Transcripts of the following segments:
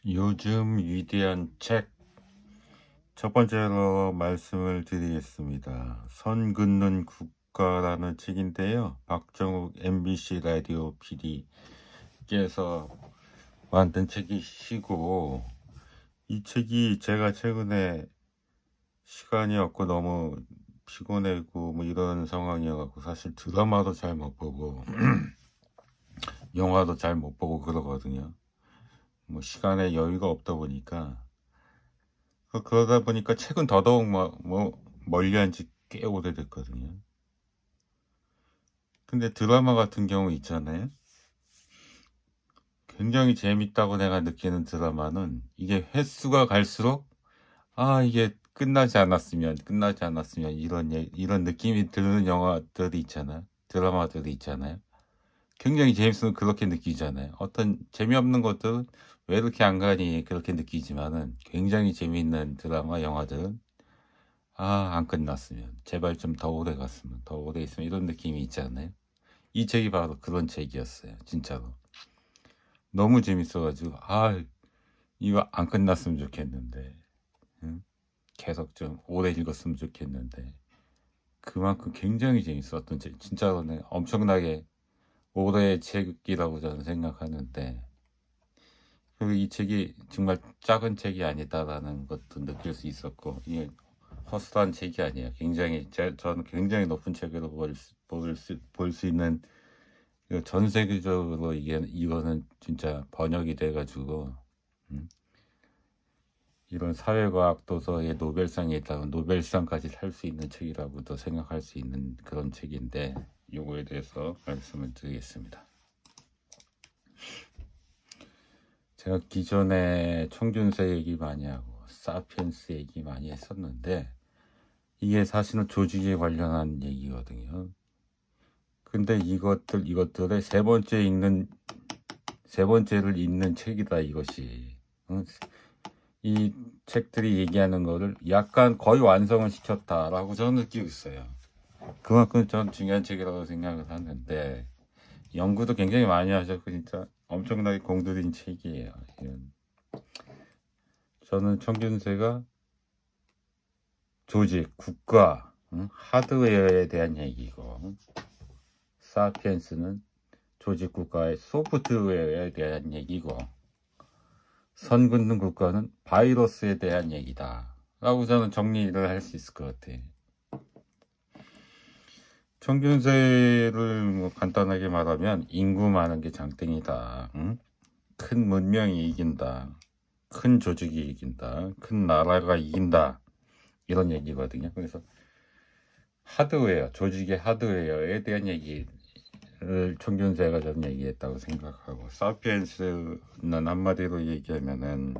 요즘 위대한 책 첫 번째로 말씀을 드리겠습니다. 선 긋는 국가라는 책인데요. 박정욱 MBC 라디오 PD께서 만든 책이시고, 이 책이 제가 최근에 시간이 없고 너무 피곤하고 뭐 이런 상황이어갖고 사실 드라마도 잘 못 보고 영화도 잘 못 보고 그러거든요. 뭐 시간에 여유가 없다 보니까 그러다 보니까 책은 더더욱 멀리한 지 꽤 오래됐거든요. 근데 드라마 같은 경우 있잖아요. 굉장히 재밌다고 내가 느끼는 드라마는 이게 횟수가 갈수록 이게 끝나지 않았으면 이런 느낌이 드는 영화들이 있잖아요. 드라마들이 있잖아요. 굉장히 재밌으면 그렇게 느끼잖아요. 어떤 재미없는 것들은 왜 이렇게 안 가니 그렇게 느끼지만은 굉장히 재미있는 드라마 영화들은 안 끝났으면 제발 좀 더 오래 갔으면 더 오래 있으면 이런 느낌이 있잖아요. 이 책이 바로 그런 책이었어요. 진짜로 너무 재밌어가지고 이거 안 끝났으면 좋겠는데, 응? 계속 좀 오래 읽었으면 좋겠는데, 그만큼 굉장히 재밌었던 책, 진짜로는 엄청나게 오래의 책이라고 저는 생각하는데, 그리고 이 책이 정말 작은 책이 아니다라는 것도 느낄 수 있었고, 이게 허술한 책이 아니에요. 저는 굉장히 높은 책으로 볼 수 있는, 전 세계적으로 이거는 진짜 번역이 돼가지고, 이런 사회과학 도서에 노벨상에 있다면 노벨상까지 탈 수 있는 책이라고도 생각할 수 있는 그런 책인데, 요거에 대해서 말씀을 드리겠습니다. 제가 기존에 청준세 얘기 많이 하고 사피엔스 얘기 많이 했었는데, 이게 사실은 조직에 관련한 얘기거든요. 근데 이것들의 세 번째를 읽는 책이다, 이것이. 이 책들이 얘기하는 거를 약간 거의 완성을 시켰다라고 저는 느끼고 있어요. 그만큼 전 중요한 책이라고 생각을 하는데, 연구도 굉장히 많이 하셨고 진짜 엄청나게 공들인 책이에요. 저는 청균세가 조직, 국가, 하드웨어에 대한 얘기고, 사피엔스는 조직 국가의 소프트웨어에 대한 얘기고, 선 긋는 국가는 바이러스에 대한 얘기다 라고 저는 정리를 할 수 있을 것 같아요. 청균세를 간단하게 말하면 인구 많은 게 장땡이다. 큰 문명이 이긴다. 큰 조직이 이긴다. 큰 나라가 이긴다. 이런 얘기거든요. 그래서 조직의 하드웨어에 대한 얘기를 청균세가 저는 얘기했다고 생각하고, 사피엔스는 한마디로 얘기하면은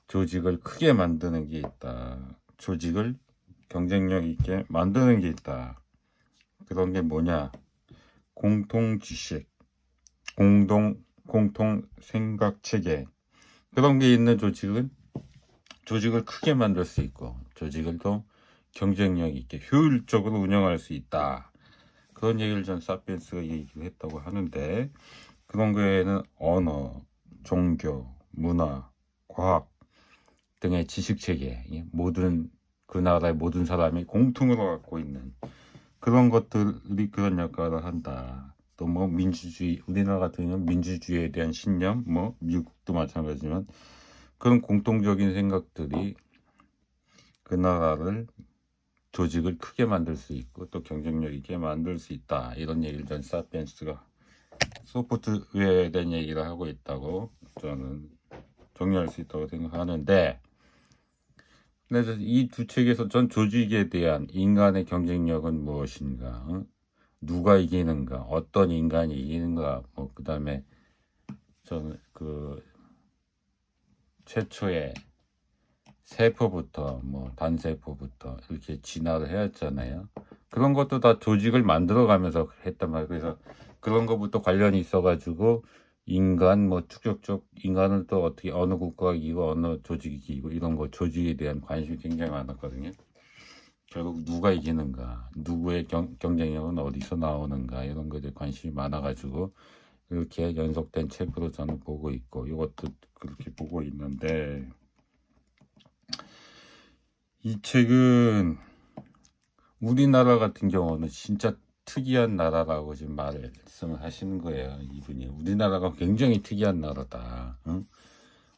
조직을 크게 만드는 게 있다. 조직을 경쟁력 있게 만드는 게 있다. 그런 게 뭐냐? 공통 지식, 공통 생각 체계. 그런 게 있는 조직을 크게 만들 수 있고, 조직을 더 경쟁력 있게 효율적으로 운영할 수 있다. 그런 얘기를 전 사피엔스가 얘기를 했다고 하는데, 그런 거에는 언어, 종교, 문화, 과학 등의 지식 체계, 그 나라의 모든 사람이 공통으로 갖고 있는 그런 것들이 그런 역할을 한다. 또 우리나라 같은 경우는 민주주의에 대한 신념, 미국도 마찬가지지만 그런 공통적인 생각들이 그 나라를, 조직을 크게 만들 수 있고 또 경쟁력 있게 만들 수 있다. 이런 얘기를 전 사피엔스가 소프트웨어에 대한 얘기를 하고 있다고 저는 정리할 수 있다고 생각하는데, 그래서 이 두 책에서 전 조직에 대한 인간의 경쟁력은 무엇인가, 누가 이기는가, 어떤 인간이 이기는가, 그 다음에 저는 최초의 세포부터 단세포부터 이렇게 진화를 해왔잖아요. 그런 것도 다 조직을 만들어가면서 했단 말이에요. 그래서 그런 것부터 관련이 있어가지고 축적적 인간을 또 어떻게 어느 국가가 이기고 어느 조직이 이기고 이런 거 조직에 대한 관심이 굉장히 많았거든요. 결국 누가 이기는가, 누구의 경쟁력은 어디서 나오는가 이런 것에 관심이 많아가지고 이렇게 연속된 책으로 저는 보고 있고, 이것도 그렇게 보고 있는데, 이 책은 우리나라 같은 경우는 진짜 특이한 나라라고 지금 말씀을 하시는 거예요. 이분이 우리나라가 굉장히 특이한 나라다. 응?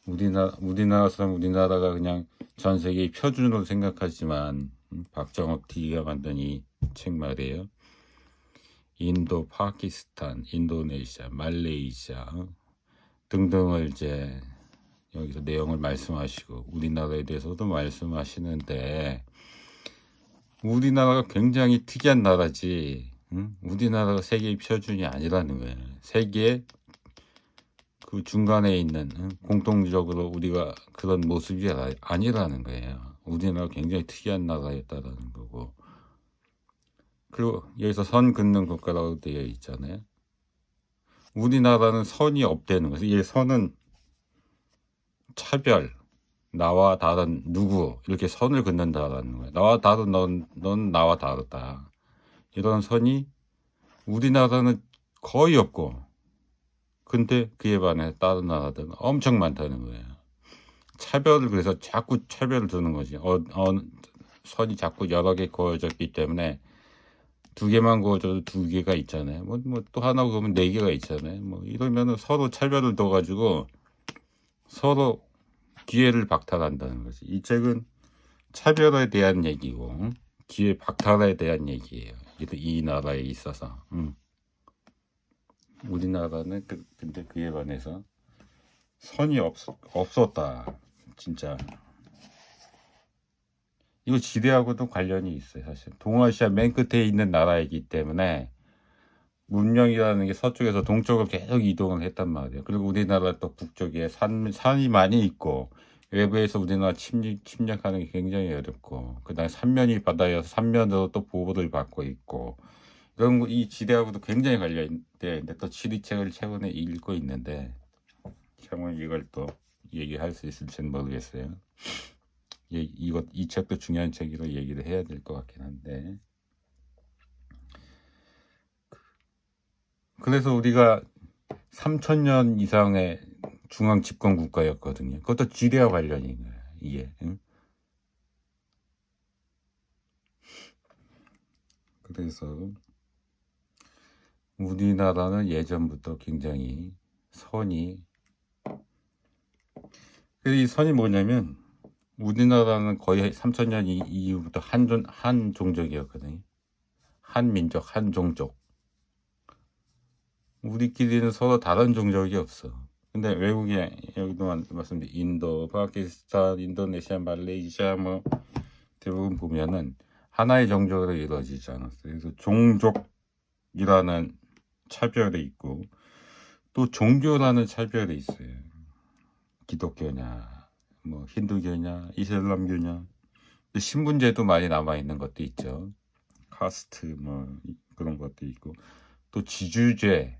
우리나라 사람, 우리나라가 그냥 전 세계의 표준으로 생각하지만, 박정업 TV가 만든 이 책 말이에요. 인도, 파키스탄, 인도네시아, 말레이시아 등등을 이제 여기서 내용을 말씀하시고 우리나라에 대해서도 말씀하시는데, 우리나라가 굉장히 특이한 나라지, 우리나라가 세계의 표준이 아니라는 거예요. 세계의 그 중간에 있는, 공통적으로 우리가 그런 모습이 아니라는 거예요. 우리나라가 굉장히 특이한 나라였다라는 거고, 그리고 여기서 선 긋는 국가라고 되어 있잖아요. 우리나라는 선이 없다는 거죠. 이 선은 차별, 나와 다른 누구, 이렇게 선을 긋는다라는 거예요. 나와 다른 넌 나와 다르다. 이런 선이 우리나라는 거의 없고, 근데 그에 반해 다른 나라들은 엄청 많다는 거예요. 차별을, 그래서 자꾸 차별을 두는 거지. 선이 자꾸 여러 개 그어졌기 때문에 두 개만 그어줘도 두 개가 있잖아요. 또 하나 그으면 네 개가 있잖아요. 이러면은 서로 차별을 둬가지고 서로 기회를 박탈한다는 거지. 이 책은 차별에 대한 얘기고, 기회 박탈에 대한 얘기예요. 이 나라에 있어서. 우리나라는 근데 그에 반해서 선이 없었다. 진짜. 이거 지대하고도 관련이 있어요. 사실 동아시아 맨 끝에 있는 나라이기 때문에 문명이라는 게 서쪽에서 동쪽으로 계속 이동을 했단 말이에요. 그리고 우리나라 또 북쪽에 산이 많이 있고, 외부에서 우리나라 침략하는 게 굉장히 어렵고, 그 다음에 삼면이 바다여서 삼면으로 또 보호를 받고 있고, 이런 거, 이 지대하고도 굉장히 관련되어 있는데, 또 지리책을 최근에 읽고 있는데, 정말 이걸 또 얘기할 수 있을지는 모르겠어요. 이 책도 중요한 책이라 얘기를 해야 될 것 같긴 한데, 그래서 우리가 3000년 이상의 중앙 집권 국가였거든요. 그것도 지대와 관련인 거예요, 이게. 그래서 우리나라는 예전부터 굉장히 이 선이 뭐냐면, 우리나라는 거의 3000년 이후부터 한 종족이었거든요. 한 민족, 한 종족. 우리끼리는 서로 다른 종족이 없어. 근데 외국에, 여기도 말씀드린 인도, 파키스탄, 인도네시아, 말레이시아 대부분 보면은 하나의 종족으로 이루어지지 않았어요. 그래서 종족이라는 차별이 있고, 또 종교라는 차별이 있어요. 기독교냐, 힌두교냐, 이슬람교냐. 신분제도 많이 남아있는 것도 있죠. 카스트, 그런 것도 있고. 또 지주제,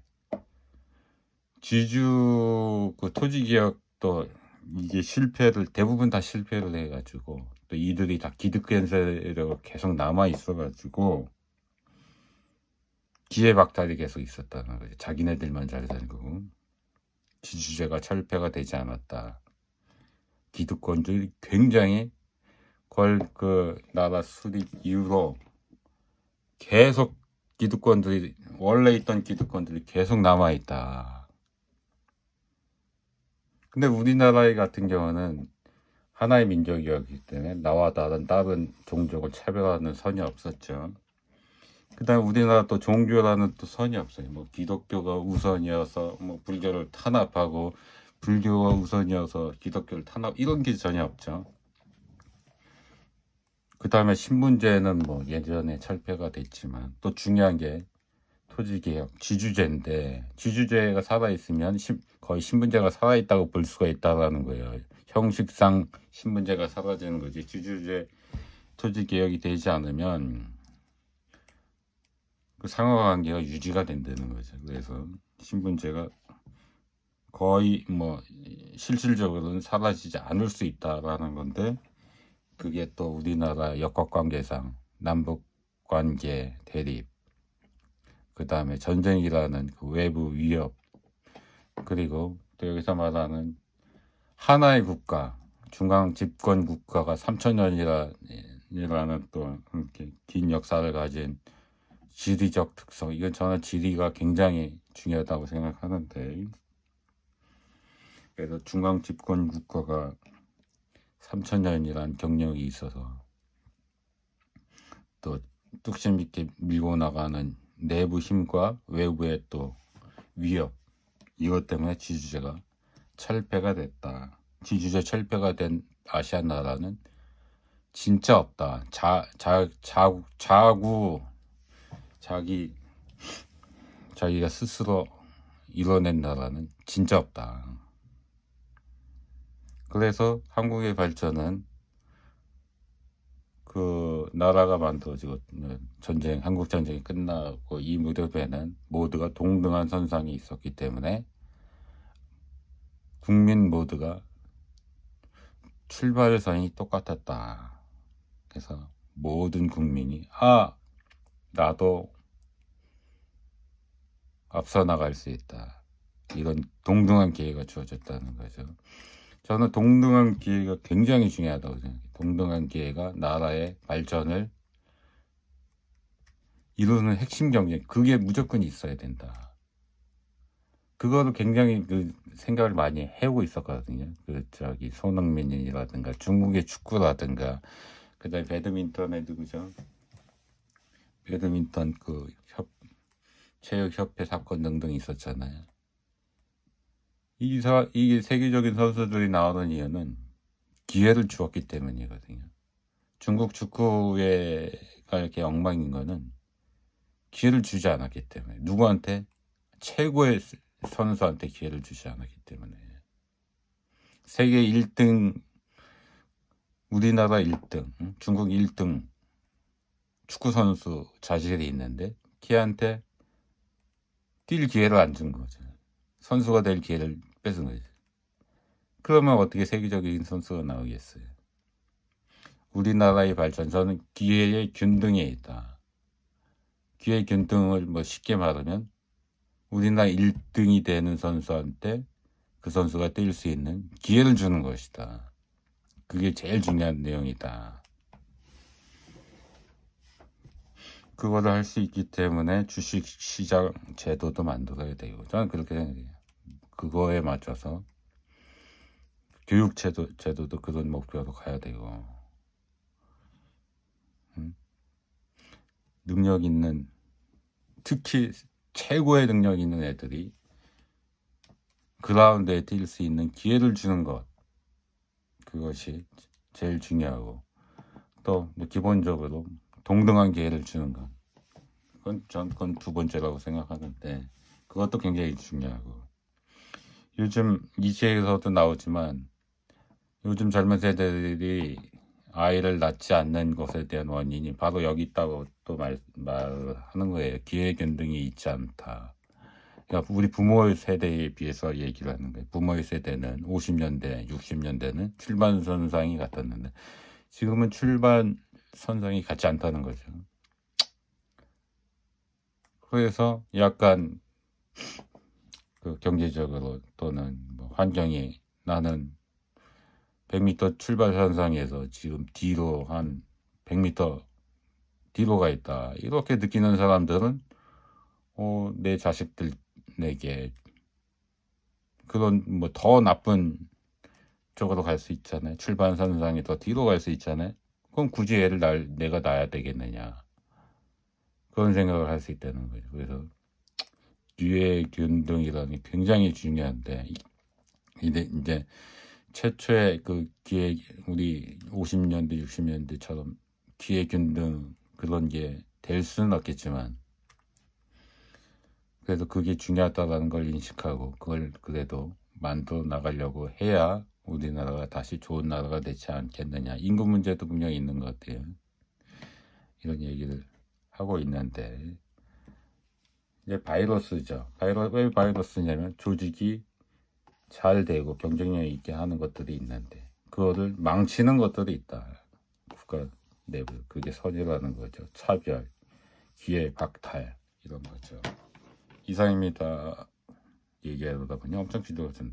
그 토지개혁도 이게 대부분 다 실패를 해가지고, 또 이들이 다 기득권 세력으로 계속 남아있어가지고, 기회박탈이 계속 있었다는 거죠. 자기네들만 잘 사는 거고. 지주제가 철폐가 되지 않았다. 기득권들이 굉장히 그 나라 수립 이후로 계속 원래 있던 기득권들이 계속 남아있다. 근데 우리나라 같은 경우는 하나의 민족이었기 때문에 나와 다른 종족을 차별하는 선이 없었죠. 그 다음에 우리나라 또 종교라는 또 선이 없어요. 기독교가 우선이어서 불교를 탄압하고, 불교가 우선이어서 기독교를 이런 게 전혀 없죠. 그 다음에 신분제는 예전에 철폐가 됐지만, 또 중요한 게 토지개혁, 지주제인데, 지주제가 살아있으면 거의 신분제가 살아있다고 볼 수가 있다는 거예요. 형식상 신분제가 사라지는 거지. 지주제, 토지개혁이 되지 않으면 그 상하관계가 유지가 된다는 거죠. 그래서 신분제가 거의 실질적으로는 사라지지 않을 수 있다라는 건데, 그게 또 우리나라 역학관계상 남북관계 대립, 그 다음에 전쟁이라는 그 외부 위협, 그리고 또 여기서 말하는 하나의 국가, 중앙 집권 국가가 3,000년이라는 또 이렇게 긴 역사를 가진 지리적 특성, 이건 저는 지리가 굉장히 중요하다고 생각하는데, 그래서 중앙 집권 국가가 3,000년이란 경력이 있어서 또 뚝심 있게 밀고 나가는 내부 힘과 외부의 또 위협, 이것 때문에 지주제가 철폐가 됐다. 지주제 철폐가 된 아시아 나라는 진짜 없다. 자기가 스스로 이뤄낸 나라는 진짜 없다. 그래서 한국의 발전은 그 나라가 만들어지고 한국 전쟁이 끝나고 이 무렵에는 모두가 동등한 선상에 있었기 때문에 국민 모두가 출발선이 똑같았다. 그래서 모든 국민이 나도 앞서 나갈 수 있다. 이런 동등한 기회가 주어졌다는 거죠. 저는 동등한 기회가 굉장히 중요하다고 생각해요. 동등한 기회가 나라의 발전을 이루는 핵심 경쟁, 그게 무조건 있어야 된다. 그거를 굉장히 생각을 많이 해오고 있었거든요. 손흥민이라든가 중국의 축구라든가 그다음에 배드민턴에 누구죠? 배드민턴 체육협회 사건 등등 있었잖아요. 이게 세계적인 선수들이 나오는 이유는 기회를 주었기 때문이거든요. 중국 축구회가 이렇게 엉망인 거는 기회를 주지 않았기 때문에, 누구한테? 최고의 선수한테 기회를 주지 않았기 때문에. 세계 1등, 우리나라 1등, 중국 1등 축구 선수 자질이 있는데 걔한테 뛸 기회를 안 준 거죠. 선수가 될 기회를 뺏은 거죠. 그러면 어떻게 세계적인 선수가 나오겠어요? 우리나라의 발전선은 기회의 균등에 있다. 기회 균등을 쉽게 말하면 우리나라 1등이 되는 선수한테 그 선수가 뛸 수 있는 기회를 주는 것이다. 그게 제일 중요한 내용이다. 그거를 할 수 있기 때문에 주식시장 제도도 만들어야 되고, 저는 그렇게 생각해요. 그거에 맞춰서 교육 제도도 그런 목표로 가야 되고, 능력 있는, 특히 최고의 능력 있는 애들이 그라운드에 뛸 수 있는 기회를 주는 것, 그것이 제일 중요하고, 또 기본적으로 동등한 기회를 주는 것, 그건 두 번째라고 생각하는데, 그것도 굉장히 중요하고, 요즘 이시에서도 나오지만 요즘 젊은 세대들이 아이를 낳지 않는 것에 대한 원인이 바로 여기 있다고 또 말하는 거예요. 기회 균등이 있지 않다. 그러니까 우리 부모의 세대에 비해서 얘기를 하는 거예요. 부모의 세대는 50년대, 60년대는 출발 선상이 같았는데 지금은 출발 선상이 같지 않다는 거죠. 그래서 약간 경제적으로 또는 환경이, 나는 100m 출발 선상에서 지금 뒤로 한 100m 뒤로 가 있다. 이렇게 느끼는 사람들은 내 자식들에게 그런 더 나쁜 쪽으로 갈 수 있잖아요. 출발 선상에 더 뒤로 갈 수 있잖아요. 그럼 굳이 애를 내가 낳아야 되겠느냐. 그런 생각을 할 수 있다는 거죠. 그래서 기회 균등이라는 게 굉장히 중요한데, 이제 최초의 기회, 우리 50년대, 60년대처럼 기회 균등 그런 게 될 수는 없겠지만, 그래도 그게 중요하다는 걸 인식하고 그걸 그래도 만들어 나가려고 해야 우리나라가 다시 좋은 나라가 되지 않겠느냐. 인구 문제도 분명히 있는 것 같아요. 이런 얘기를 하고 있는데, 이제 바이러스죠. 왜 바이러스냐면 조직이 잘 되고 경쟁력 있게 하는 것들이 있는데 그거를 망치는 것들이 있다. 국가 내부. 그게 선이라는 거죠. 차별, 기회 박탈, 이런 거죠. 이상입니다. 얘기하다 보니 엄청 삐뚤어졌네.